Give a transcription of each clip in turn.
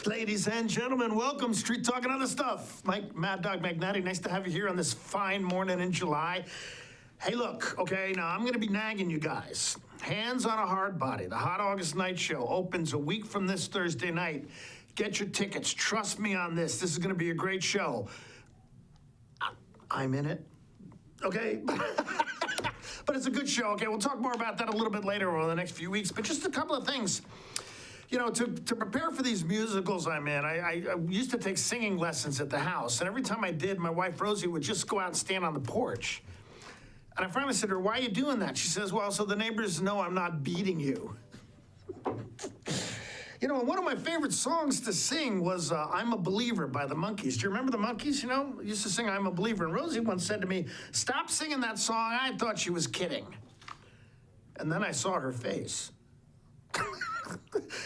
Ladies and gentlemen, welcome. Street Talk and Other Stuff. Mike Maddog Magnotti, nice to have you here on this fine morning in July. Hey, look, okay, now I'm going to be nagging you guys. Hands on a Hard Body, the Hot August Night Show, opens a week from this Thursday night. Get your tickets. Trust me on this. This is going to be a great show. I'm in it, okay? But it's a good show, okay? We'll talk more about that a little bit later over the next few weeks. But just a couple of things. You know, to prepare for these musicals I'm in, I used to take singing lessons at the house. And every time I did, my wife, Rosie, would just go out and stand on the porch. And I finally said to her, why are you doing that? She says, well, so the neighbors know I'm not beating you. You know, one of my favorite songs to sing was I'm a Believer by the Monkees. Do you remember the Monkees, you know? I used to sing I'm a Believer. And Rosie once said to me, stop singing that song. I thought she was kidding. And then I saw her face.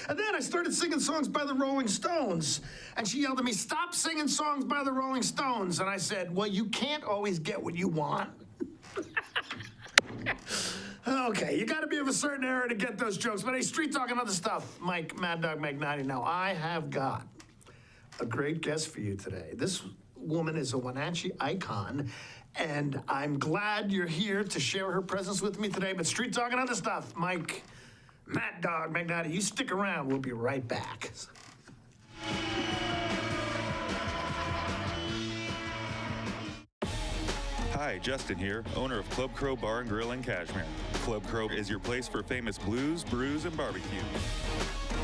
And then I started singing songs by the Rolling Stones. And she yelled at me, stop singing songs by the Rolling Stones. And I said, well, you can't always get what you want. Okay, you got to be of a certain era to get those jokes. But hey, Street Talk and Other Stuff. Mike Maddog Magnotti. Now, I have got a great guest for you today. This woman is a Wenatchee icon, and I'm glad you're here to share her presence with me today. But Street Talk and Other Stuff. Mike Maddog Magnotti, you stick around. We'll be right back. Hi, Justin here, owner of Club Crow Bar and Grill in Cashmere. Club Crow is your place for famous blues, brews, and barbecue.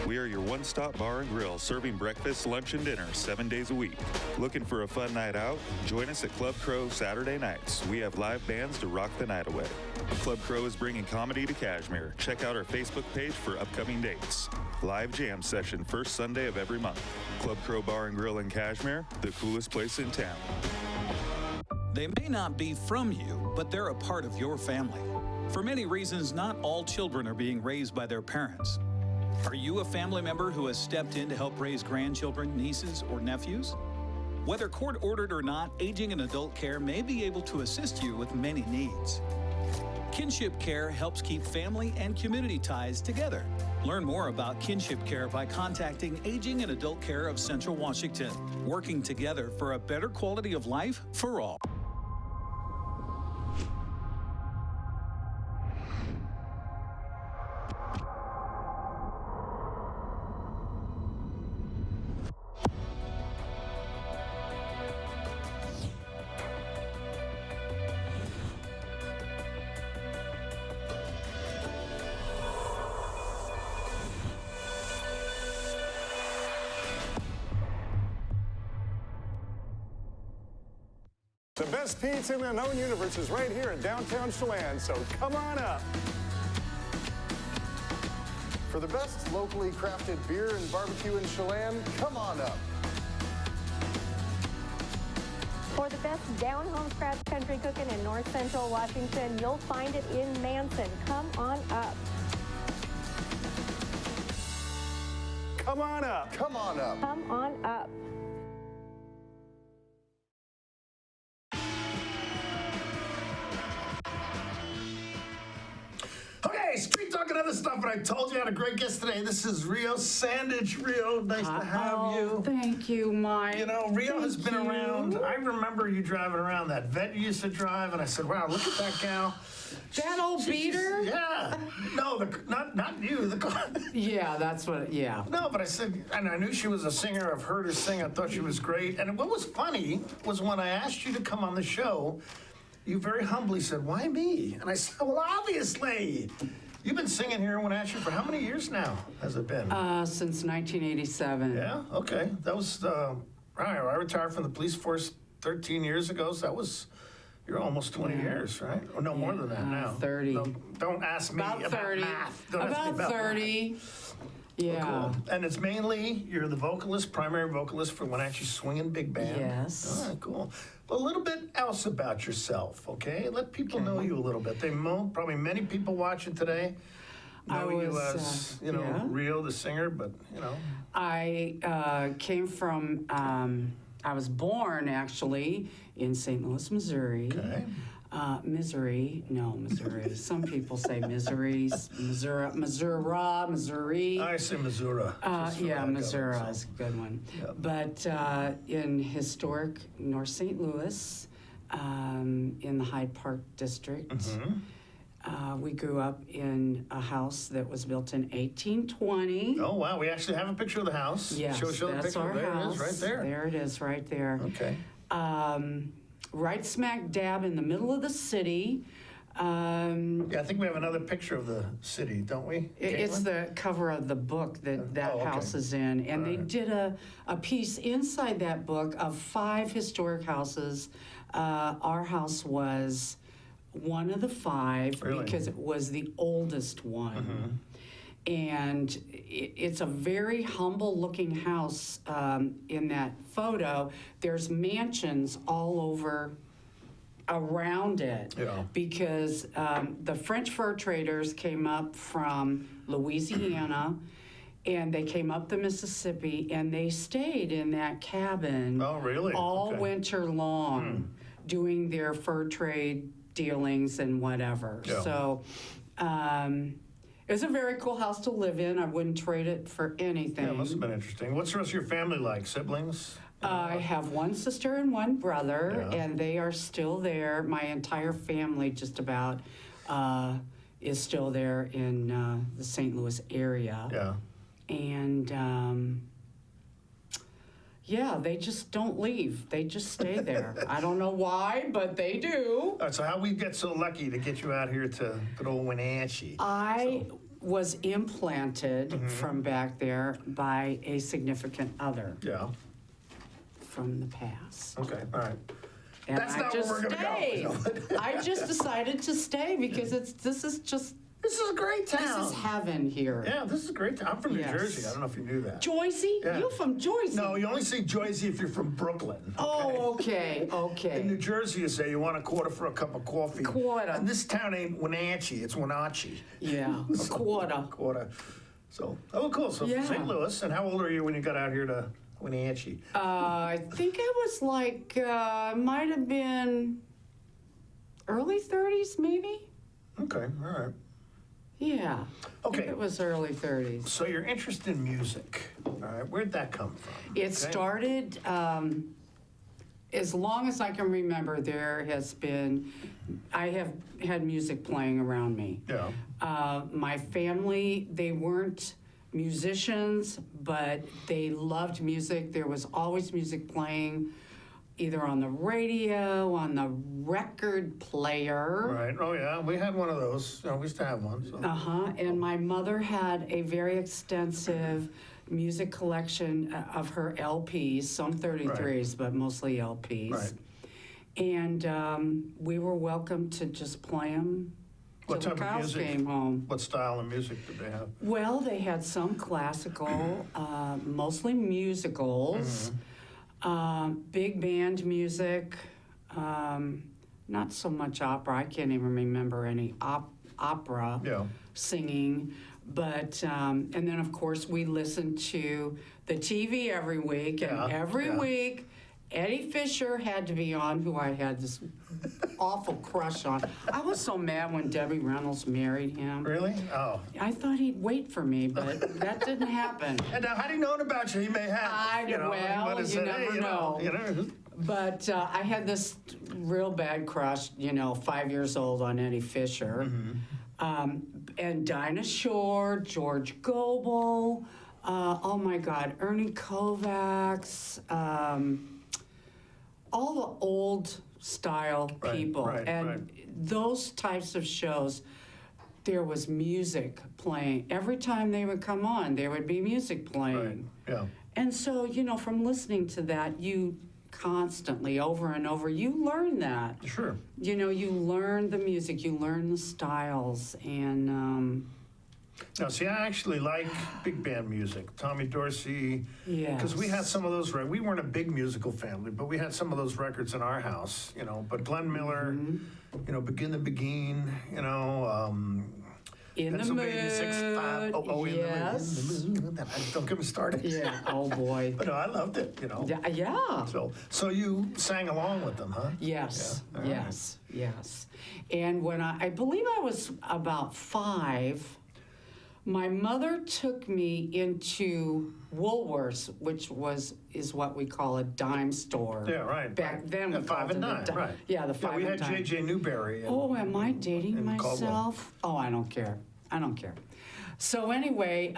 We are your one-stop bar and grill, serving breakfast, lunch, and dinner 7 days a week. Looking for a fun night out? Join us at Club Crow Saturday nights. We have live bands to rock the night away. Club Crow is bringing comedy to Cashmere. Check out our Facebook page for upcoming dates. Live jam session first Sunday of every month. Club Crow Bar and Grill in Cashmere, the coolest place in town. They may not be from you, but they're a part of your family. For many reasons, not all children are being raised by their parents. Are you a family member who has stepped in to help raise grandchildren, nieces, or nephews? Whether court-ordered or not, Aging and Adult Care may be able to assist you with many needs. Kinship Care helps keep family and community ties together. Learn more about Kinship Care by contacting Aging and Adult Care of Central Washington, working together for a better quality of life for all. The best pizza in the known universe is right here in downtown Chelan, so come on up. For the best locally crafted beer and barbecue in Chelan, come on up. For the best down-home scratch country cooking in North Central Washington, you'll find it in Manson. Come on up. Come on up. Come on up. Come on up. Okay, Street Talk and Other Stuff, and I told you I had a great guest today. This is Rio Sandidge. Rio, nice to have you. Thank you, Mike. You know, Rio has been around. I remember you driving around that vet you used to drive, and I said, wow, look at that gal. That old beater? Yeah. No, not you, the car. Yeah, that's what, yeah. No, but I said, and I knew she was a singer. I've heard her sing. I thought she was great. And what was funny was when I asked you to come on the show, you very humbly said, why me? And I said, well, obviously. You've been singing here in Wenatchee for how many years now has it been? Since 1987. Yeah, okay. That was, I retired from the police force 13 years ago, so that was, you're almost 20 years, right? Or no, more than that now. 30. No, don't ask me about 30. math. Don't ask me About 30. Math. Yeah. Cool. And it's mainly, you're the vocalist, primary vocalist for Wenatchee Swingin Big Band. Yes. All right, cool. A little bit else about yourself, okay? Let people know you a little bit. Probably many people watching today know you as, Rio, the singer, but, I came from, I was born, actually, in St. Louis, Missouri. Okay. Missouri. Some people say Missouri. Missouri. I say Missouri. Yeah, Missouri is a good one. Yep. But in historic North St. Louis, in the Hyde Park district, we grew up in a house that was built in 1820. Oh, wow. We actually have a picture of the house. Yes, Show the that's picture. our There house. it is, right there. There it is, right there. Okay. Right smack dab in the middle of the city. Yeah, I think we have another picture of the city, don't we? It's Caitlin? the cover of the book that Oh, okay. house is in. And they did a piece inside that book of 5 historic houses. Our house was one of the 5 Really? because it was the oldest one. And it's a very humble looking house in that photo. There's mansions all over around it Yeah. because the French fur traders came up from Louisiana and they came up the Mississippi and they stayed in that cabin Oh, really? all Okay. winter long doing their fur trade dealings and whatever. Yeah. So it was a very cool house to live in. I wouldn't trade it for anything. Yeah, it must have been interesting. What's the rest of your family like? Siblings? I have one sister and one brother, Yeah. and they are still there. My entire family, just about, is still there in the St. Louis area. Yeah. And yeah, they just don't leave. They just stay there. I don't know why, but they do. All right, so how we get so lucky to get you out here to good old Wenatchee? I was implanted from back there by a significant other Yeah. from the past. Okay, all right. And That's I not where just we're gonna go. stayed. I just decided to stay because this is This is a great town. this is heaven here. Yeah, this is a great town. I'm from New Yes. Jersey. I don't know if you knew that. Joycey? Yeah. You from Joycey? No, you only say Jersey if you're from Brooklyn. Oh, okay, In New okay. Jersey, you say you want a quarter for a cup of coffee. Quarter. And this town ain't Wenatchee, it's Wenatchee. Yeah, a quarter. Quarter. So, oh, cool. So Yeah. from St. Louis, and how old are you when you got out here to Wenatchee? I think I was like, might have been early 30s, maybe? Okay, all right. Yeah. I think Okay. it was early 30s. So your interest in music, all right, where'd that come from? It Okay. started, as long as I can remember, I have had music playing around me. Yeah. My family, they weren't musicians, but they loved music. There was always music playing, either on the radio, on the record player. Right. Oh, yeah. We had one of those. We used to have one. So. And my mother had a very extensive music collection of her LPs, some 33s, but mostly LPs. Right. And we were welcome to just play them What till the type of cows music? came home. What style of music did they have? Well, they had some classical, mostly musicals, big band music, not so much opera. I can't even remember any opera Yeah. singing. But, and then of course we listened to the TV every week, and Yeah, every yeah. week Eddie Fisher had to be on, who I had this awful crush on. I was so mad when Debbie Reynolds married him. Really? Oh. I thought he'd wait for me, but that didn't happen. And now, had he known about you, he may have. Well, he might have you said, never hey, know. You know. But I had this real bad crush, 5 years old, on Eddie Fisher. And Dinah Shore, George Gobel, oh my God, Ernie Kovacs, all the old style Right, people. right, and right. those types of shows, there was music playing. Every time they would come on, there would be music playing. Right. Yeah. And so, from listening to that, you constantly, over and over, you learn that. Sure. You learn the music, you learn the styles, and Now, see, I actually like big band music. Tommy Dorsey. Because we had some of those. We weren't a big musical family, but we had some of those records in our house. But Glenn Miller, Begin the Begin. In the Pennsylvania, mood. 6'5". Oh, Yes. in the mood. Don't get me started. Yeah, oh boy. But no, I loved it, you know. Yeah. So you sang along with them, huh? Yes, Yeah, all right. yes. And when I believe I was about 5, my mother took me into Woolworths, which is what we call a dime store. Yeah, right. Back then, Yeah, we 5 called and it a dime, dime. right. Yeah, the 5 we and had dime. J.J. Newberry. Oh, am I dating in Caldwell. myself? Oh, I don't care. So anyway,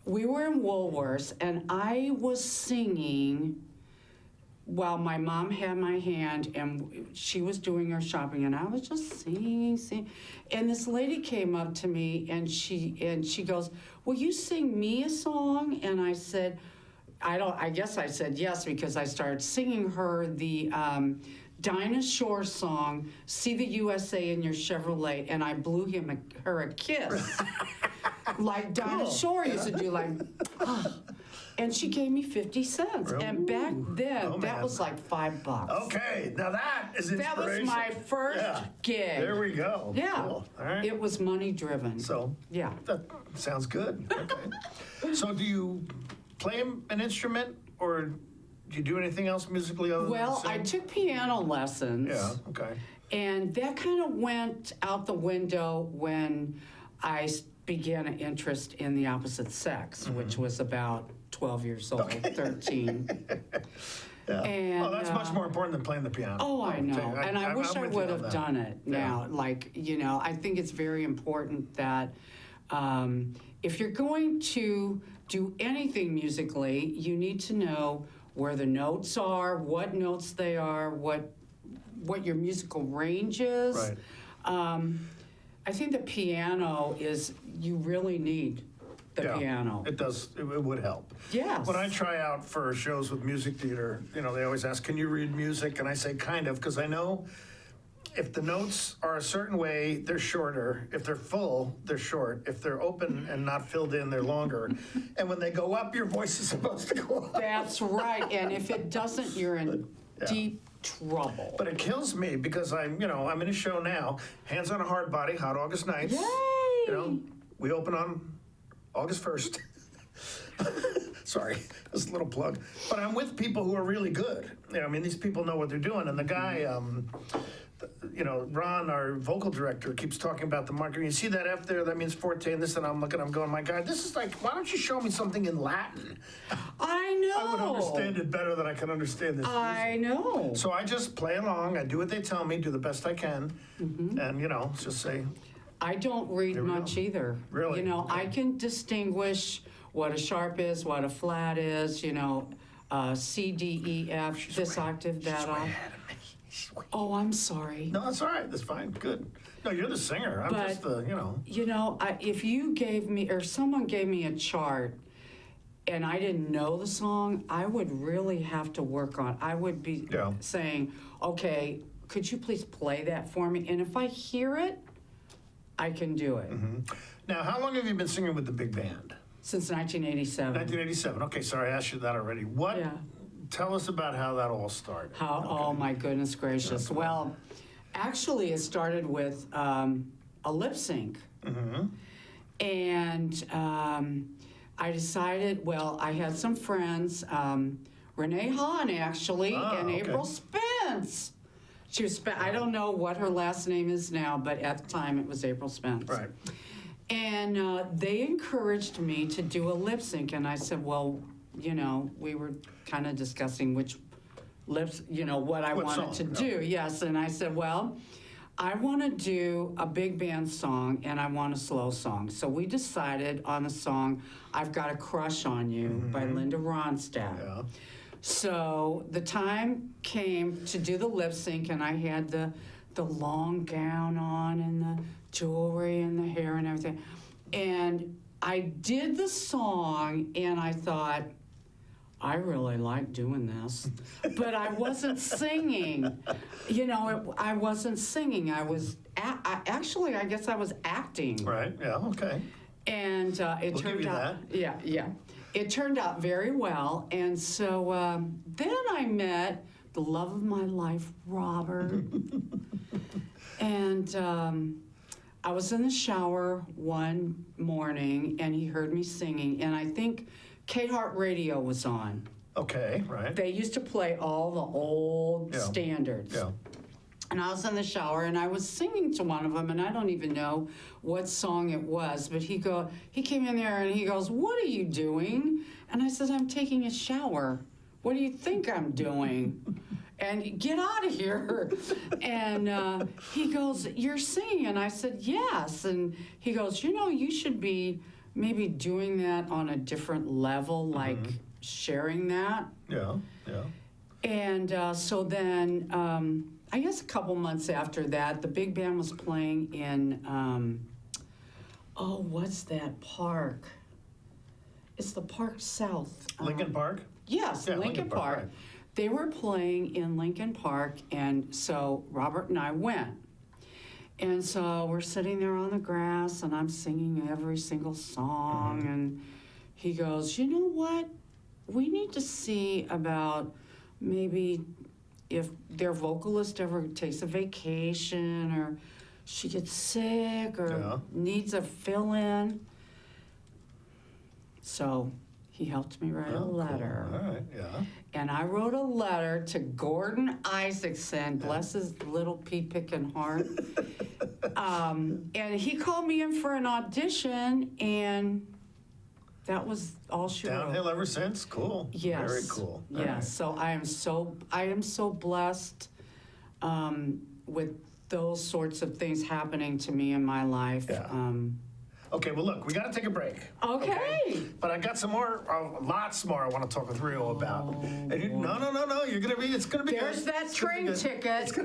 we were in Woolworths, and I was singing while my mom had my hand, and she was doing her shopping, and I was just singing. And this lady came up to me, and she goes, "Will you sing me a song?" And I said, I guess I said yes, because I started singing her the Dinah Shore song, "See the USA in Your Chevrolet," and I blew her a kiss. Like Dinah Shore used to do, like, and she gave me 50 cents. And back then, that was like $5. Okay, now that is inspiration. That was my first gig. There we go. Yeah. Cool. All right. It was money driven. So yeah. that sounds good. Okay. So do you play an instrument, or do you do anything else musically other Well, than I sing? took piano lessons. Yeah, okay. And that kind of went out the window when I began an interest in the opposite sex, which was about 12 years old, 13. Yeah. And, That's much more important than playing the piano. Oh, I know. Okay, And I wish I'm I with you would on have that. done it now. Like, I think it's very important that if you're going to do anything musically, you need to know where the notes are, what notes they are, what your musical range is. Right. I think the piano you really need the piano. It does. It would help. Yes. When I try out for shows with music theater, they always ask, "Can you read music?" And I say, "Kind of," because I know if the notes are a certain way, they're shorter. If they're full, they're short. If they're open and not filled in, they're longer. And when they go up, your voice is supposed to go up. That's right. And if it doesn't, you're in deep trouble. But it kills me because I'm in a show now, Hands on a Hard Body, Hot August Nights. Yay! We open on August 1st. Sorry, just a little plug. But I'm with people who are really good. These people know what they're doing. And the guy, Ron, our vocal director, keeps talking about the marketing. You see that F there? That means forte and this, and I'm looking, I'm going, my God, this is like, why don't you show me something in Latin? I know. I would understand it better than I can understand this. I know. So I just play along. I do what they tell me, do the best I can, and just say. I don't read we much go. either. Really? I can distinguish what a sharp is, what a flat is, C, D, E, F, this octave, that octave. Oh, I'm sorry. No, that's all right. That's fine. Good. No, you're the singer. I'm But, just the. If you gave me, or someone gave me a chart, and I didn't know the song, I would really have to work on. I would be saying, okay, could you please play that for me? And if I hear it, I can do it. Now, how long have you been singing with the big band? Since 1987. 1987. Okay, sorry, I asked you that already. What? Yeah. Tell us about how that all started. Oh my goodness gracious. Well, actually it started with a lip sync. And I decided, I had some friends, Renee Hahn actually, and okay. April Spence. She was, I don't know what her last name is now, but at the time it was April Spence. Right. And they encouraged me to do a lip sync, and I said, well, we were kind of discussing which lips, what I What wanted song? to do. Yes, and I said, well, I want to do a big band song, and I want a slow song. So we decided on the song, I've Got a Crush on You by Linda Ronstadt. Yeah. So the time came to do the lip sync, and I had the long gown on and the jewelry and the hair and everything. And I did the song, and I thought, I really like doing this. But I wasn't singing. I wasn't singing. I was, actually, I guess I was acting. Right, yeah, okay. And it We'll turned give you out, yeah. It turned out very well. And so then I met the love of my life, Robert. And I was in the shower one morning, and he heard me singing, and I think K-Heart Radio was on. Okay, right. They used to play all the old standards. Yeah. And I was in the shower, and I was singing to one of them, and I don't even know what song it was, but he came in there, and he goes, "What are you doing?" And I said, "I'm taking a shower. What do you think I'm doing? And get out of here." And he goes, "You're singing?" And I said, "Yes." And he goes, "You should be maybe doing that on a different level, like sharing that." Yeah, yeah. And so then, I guess a couple months after that, the big band was playing in, what's that park? It's the park south. Lincoln Park? Yes, Yeah, Lincoln Park. right. They were playing in Lincoln Park, and so Robert and I went. And so we're sitting there on the grass, and I'm singing every single song, and he goes, "You know what? We need to see about maybe if their vocalist ever takes a vacation, or she gets sick, or needs a fill-in." So he helped me write a letter. Cool. All right, yeah. And I wrote a letter to Gordon Isaacson, bless his little pea-picking heart. And he called me in for an audition, and that was all she wrote. Downhill ever since? Cool. Yes. Very cool. All Yes. right. So I am so blessed with those sorts of things happening to me in my life. Yeah. Okay, well, look, we got to take a break. Okay. But I got some more, lots more I want to talk with Rio about. And no, it's going to be There's good. that It's gonna be train good. ticket. It's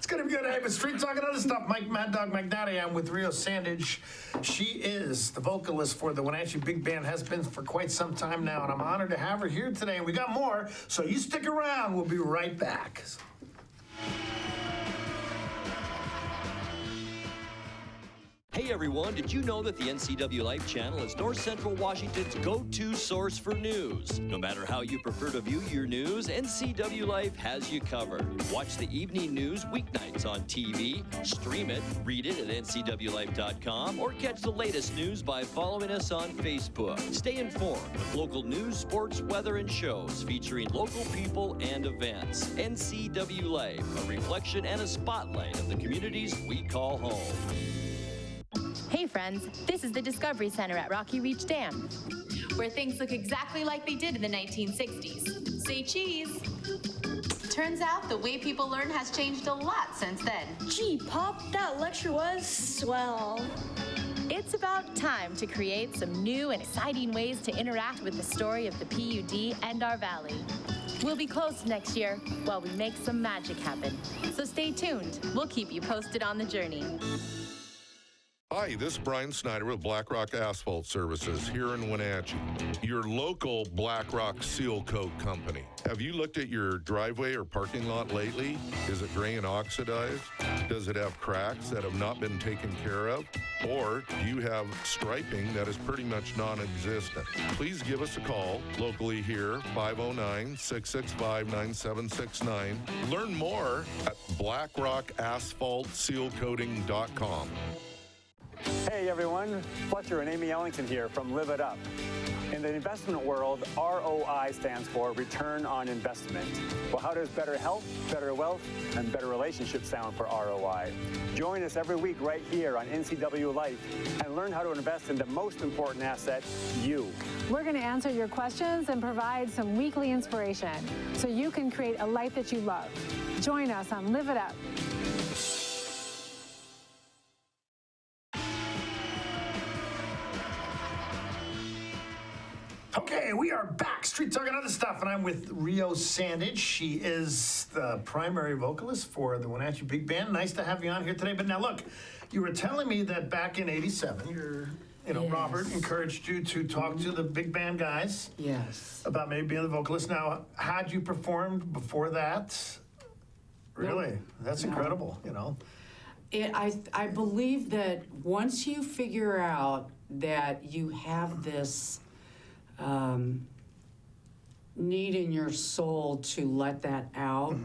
going to be good. Hey, but Street Talk and other stuff, Mike Maddog Magnotti. I'm with Rio Sandidge. She is the vocalist for the Wenatchee Big Band, has been for quite some time now, and I'm honored to have her here today. And we got more, so you stick around. We'll be right back. Hey everyone, did you know that the NCW Life channel is North Central Washington's go-to source for news? No matter how you prefer to view your news, NCW Life has you covered. Watch the evening news weeknights on TV, stream it, read it at ncwlife.com, or catch the latest news by following us on Facebook. Stay informed with local news, sports, weather, and shows featuring local people and events. NCW Life, a reflection and a spotlight of the communities we call home. Hey friends, this is the Discovery Center at Rocky Reach Dam, where things look exactly like they did in the 1960s. Say cheese. Turns out the way people learn has changed a lot since then. Gee, Pop, that lecture was swell. It's about time to create some new and exciting ways to interact with the story of the PUD and our valley. We'll be closed next year while we make some magic happen. So stay tuned. We'll keep you posted on the journey. Hi, this is Brian Snyder with Black Rock Asphalt Services here in Wenatchee, your local Black Rock seal coat company. Have you looked at your driveway or parking lot lately? Is it gray and oxidized? Does it have cracks that have not been taken care of? Or do you have striping that is pretty much non-existent? Please give us a call locally here, 509-665-9769. Learn more at blackrockasphaltsealcoating.com. Hey everyone, Fletcher and Amy Ellington here from Live It Up. In the investment world, ROI stands for Return on Investment. Well, how does better health, better wealth, and better relationships sound for ROI? Join us every week right here on NCW Life and learn how to invest in the most important asset, you. We're going to answer your questions and provide some weekly inspiration so you can create a life that you love. Join us on Live It Up. Okay, we are back. Street Talk and other stuff, and I'm with Rio Sandidge. She is the primary vocalist for the Wenatchee Big Band. Nice to have you on here today. But now, look, you were telling me that back in '87, Yes. Robert encouraged you to talk to the big band guys. Yes. About maybe being the vocalist. Now, had you performed before that? Really? That's incredible. I believe that once you figure out that you have this need in your soul to let that out,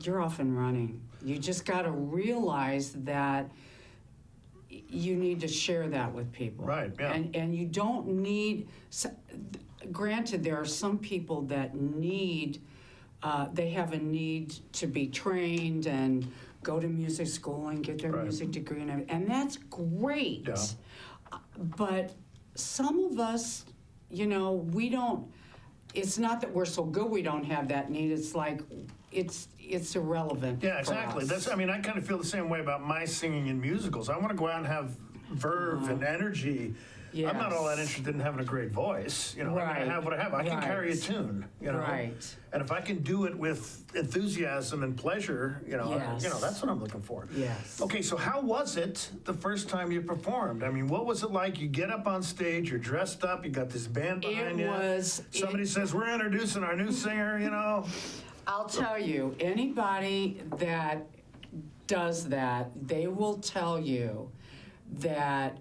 you're off and running. You just got to realize that you need to share that with people. Right, yeah. And you don't need, granted, there are some people that need, they have a need to be trained and go to music school and get their music degree and everything, and that's great. Yeah. But some of us, you know, we don't, it's not that we're so good we don't have that need, it's like, it's irrelevant. Yeah, exactly. For us. That's. I mean, I kind of feel the same way about my singing in musicals. I want to go out and have verve and energy. Yes. I'm not all that interested in having a great voice. You know, I have what I have. I can carry a tune. You know, Right. And if I can do it with enthusiasm and pleasure, you know, that's what I'm looking for. Yes. Okay, so how was it the first time you performed? I mean, what was it like? You get up on stage, you're dressed up, you got this band behind you. Somebody says, "We're introducing our new singer," you know. I'll tell you, anybody that does that, they will tell you that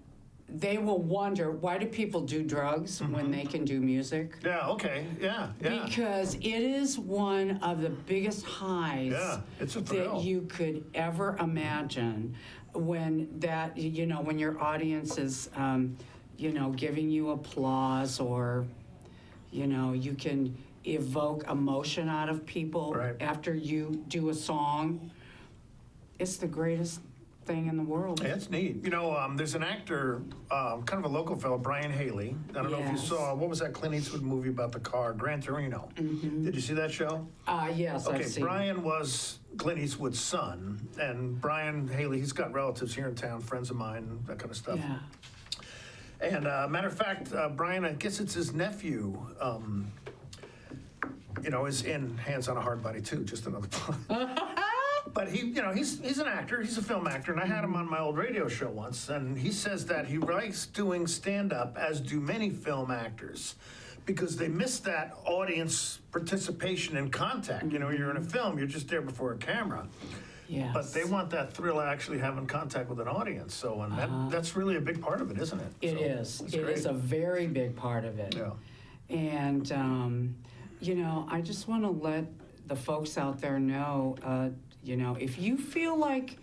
they will wonder, why do people do drugs when they can do music? Yeah, okay, yeah. Because it is one of the biggest highs it's a thrill. that you could ever imagine when that, you know, when your audience is, you know, giving you applause, or, you know, you can evoke emotion out of people after you do a song. It's the greatest thing in the world. Yeah, it's neat. You know, there's an actor, kind of a local fellow, Brian Haley. I don't know if you saw, what was that Clint Eastwood movie about the car, Gran Torino? Did you see that show? Yes, Okay, I've seen Brian was Clint Eastwood's son, and Brian Haley, he's got relatives here in town, friends of mine, that kind of stuff. Yeah. And matter of fact, Brian, I guess it's his nephew, you know, is in Hands on a Hard Body too, just another But he, you know, he's an actor, he's a film actor, and I had him on my old radio show once, and he says that he likes doing stand-up, as do many film actors, because they miss that audience participation and contact. You know, you're in a film, you're just there before a camera. Yes. But they want that thrill of actually having contact with an audience. So, and that's really a big part of it, isn't it? It is. It is a very big part of it. Yeah. And, you know, I just want to let the folks out there know, you know, if you feel like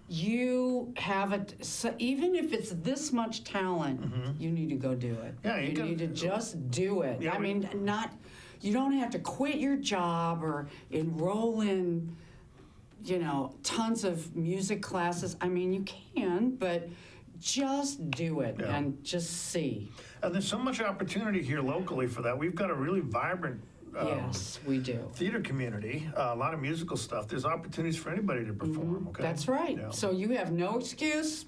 you have it, so even if it's this much talent, you need to go do it. Yeah, you need to just do it. Yeah, I mean, you don't have to quit your job or enroll in, you know, tons of music classes. I mean, you can, but just do it and just see. And there's so much opportunity here locally for that. We've got a really vibrant yes, we do. Theater community, a lot of musical stuff. There's opportunities for anybody to perform, okay? That's right. Yeah. So you have no excuse.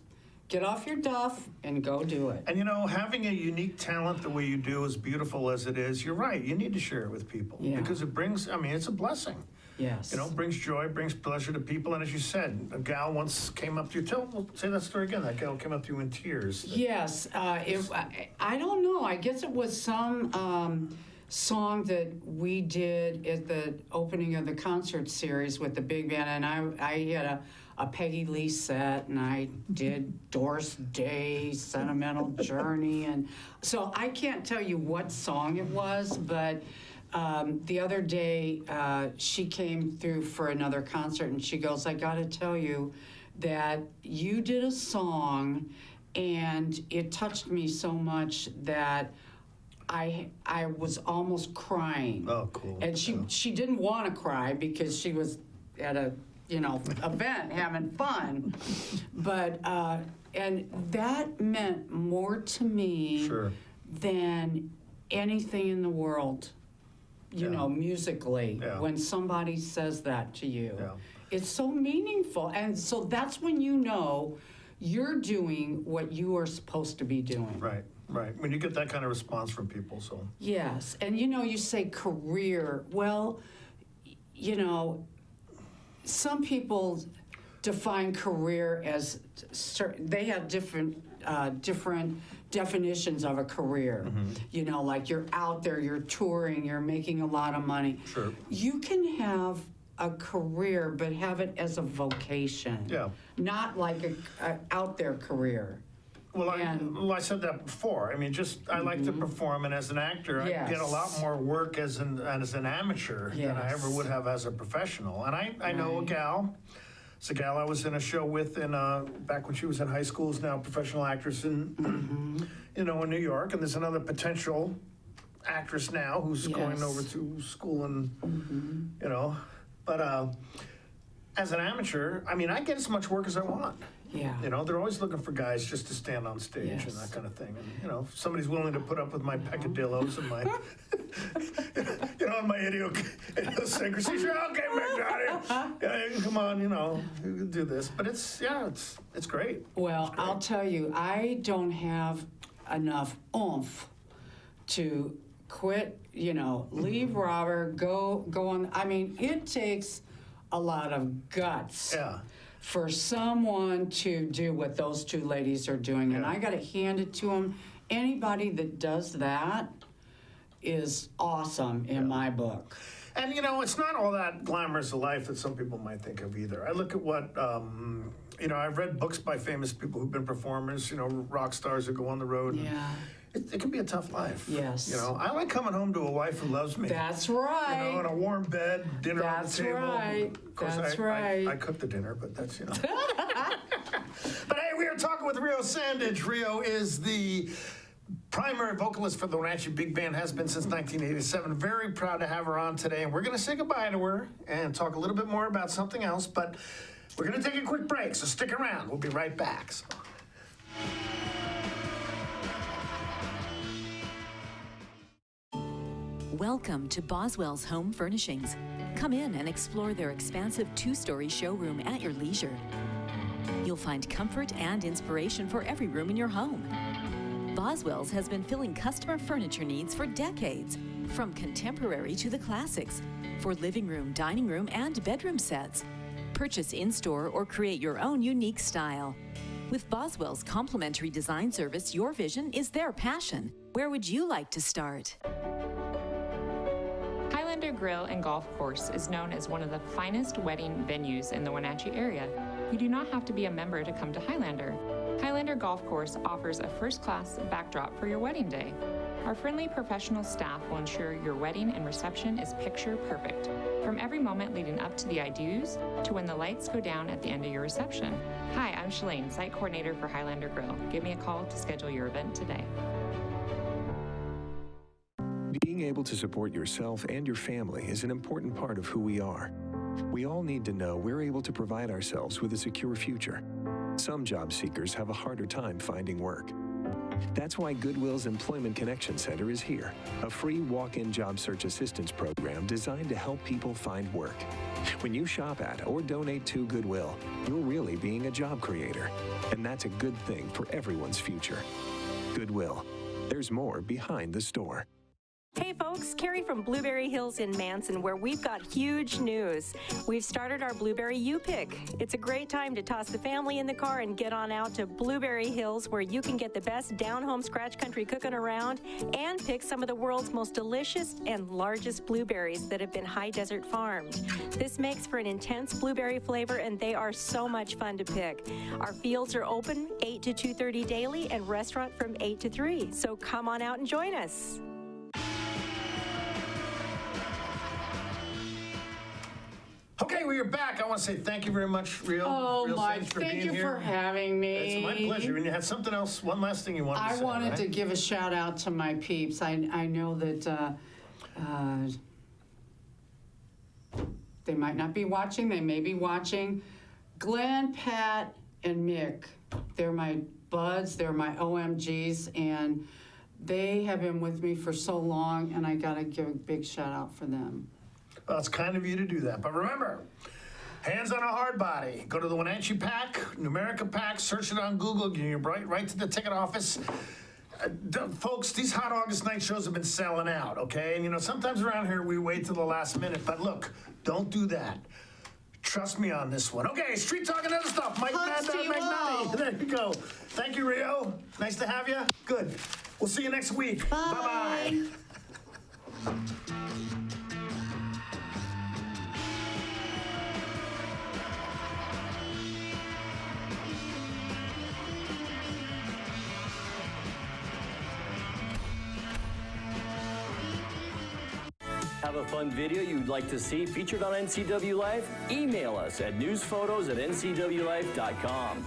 Get off your duff and go do it. And you know, having a unique talent the way you do, as beautiful as it is, you're right, you need to share it with people. Yeah. Because it brings, I mean, it's a blessing. Yes. You know, brings joy, brings pleasure to people. And as you said, a gal once came up to you. Say that story again. That gal came up to you in tears. Yes. I don't know. I guess it was some song that we did at the opening of the concert series with the big band. And I had a Peggy Lee set, and I did Doris Day, Sentimental Journey. And so I can't tell you what song it was, but the other day, she came through for another concert, and she goes, I gotta tell you that you did a song, and it touched me so much that I was almost crying. Oh, cool. And she didn't want to cry because she was at a, you know, event having fun. But, and that meant more to me than anything in the world. You know, musically, when somebody says that to you. It's so meaningful. And so that's when you know you're doing what you are supposed to be doing. Right, right. When you get that kind of response from people, so. Yes. And you know, you say career. Well, you know, some people define career as certain, they have different definitions of a career. You know, like you're out there, you're touring, you're making a lot of money. Sure. You can have a career, but have it as a vocation. Yeah. Not like a out there career. Well, I said that before. I mean, I like to perform, and as an actor, I get a lot more work as an amateur than I ever would have as a professional. And I know a gal. It's a gal I was in a show with back when she was in high school, is now a professional actress in in New York. And there's another potential actress now who's going over to school and But as an amateur, I mean, I get as much work as I want. Yeah. They're always looking for guys just to stand on stage and that kind of thing. And, if somebody's willing to put up with my peccadillos and my, and my idiosyncrasy, sure, okay, Magnotti, come on, you can do this. But it's great. Well, I'll tell you, I don't have enough oomph to quit, leave Robert, go on. I mean, it takes a lot of guts. Yeah. For someone to do what those two ladies are doing, and I got to hand it to them. Anybody that does that is awesome in my book. And it's not all that glamorous a life that some people might think of either. I look at what I've read books by famous people who've been performers, rock stars who go on the road. Yeah. It can be a tough life. Yes. I like coming home to a wife who loves me. That's right. And a warm bed, dinner on the table. Right. Of course, That's right. I cook the dinner, but that's, But hey, we are talking with Rio Sandidge. Rio is the primary vocalist for the Wenatchee Big Band, has been since 1987. Very proud to have her on today, and we're going to say goodbye to her and talk a little bit more about something else, but we're going to take a quick break, so stick around. We'll be right back. Welcome to Boswell's Home Furnishings. Come in and explore their expansive two-story showroom at your leisure. You'll find comfort and inspiration for every room in your home. Boswell's has been filling customer furniture needs for decades, from contemporary to the classics, for living room, dining room, and bedroom sets. Purchase in-store or create your own unique style. With Boswell's complimentary design service, your vision is their passion. Where would you like to start? Highlander Grill and Golf Course is known as one of the finest wedding venues in the Wenatchee area. You do not have to be a member to come to Highlander. Highlander Golf Course offers a first-class backdrop for your wedding day. Our friendly professional staff will ensure your wedding and reception is picture perfect, from every moment leading up to the I-dos to when the lights go down at the end of your reception. Hi, I'm Shalane, site coordinator for Highlander Grill. Give me a call to schedule your event today. Being able to support yourself and your family is an important part of who we are. We all need to know we're able to provide ourselves with a secure future. Some job seekers have a harder time finding work. That's why Goodwill's Employment Connection Center is here, a free walk-in job search assistance program designed to help people find work. When you shop at or donate to Goodwill, you're really being a job creator, and that's a good thing for everyone's future. Goodwill. There's more behind the store. Hey folks, Carrie from Blueberry Hills in Manson, where we've got huge news. We've started our Blueberry U-Pick. It's a great time to toss the family in the car and get on out to Blueberry Hills, where you can get the best down-home scratch country cooking around and pick some of the world's most delicious and largest blueberries that have been high desert farmed. This makes for an intense blueberry flavor, and they are so much fun to pick. Our fields are open 8 to 2:30 daily and restaurant from 8 to 3, so come on out and join us. Okay, we are back. I want to say thank you very much, Rio. Oh, Rio Mike, Sandidge, for thank being you here. for having me. It's my pleasure. And you had something else, one last thing you wanted to say, I wanted right? to give a shout out to my peeps. I know that they might not be watching. They may be watching. Glenn, Pat, and Mick, they're my buds. They're my OMGs. And they have been with me for so long, and I got to give a big shout out for them. Well, it's kind of you to do that. But remember, hands on a hard body. Go to the Wenatchee Pack, Numerica Pack, search it on Google, get you right to the ticket office. Folks, these Hot August night shows have been selling out, okay? And, sometimes around here we wait till the last minute. But look, don't do that. Trust me on this one. Okay, Street Talk and other stuff. Mike Maddog Magnotti. There you go. Thank you, Rio. Nice to have you. Good. We'll see you next week. Bye-bye. have a fun video you'd like to see featured on NCW Life? Email us at newsphotos@ncwlife.com.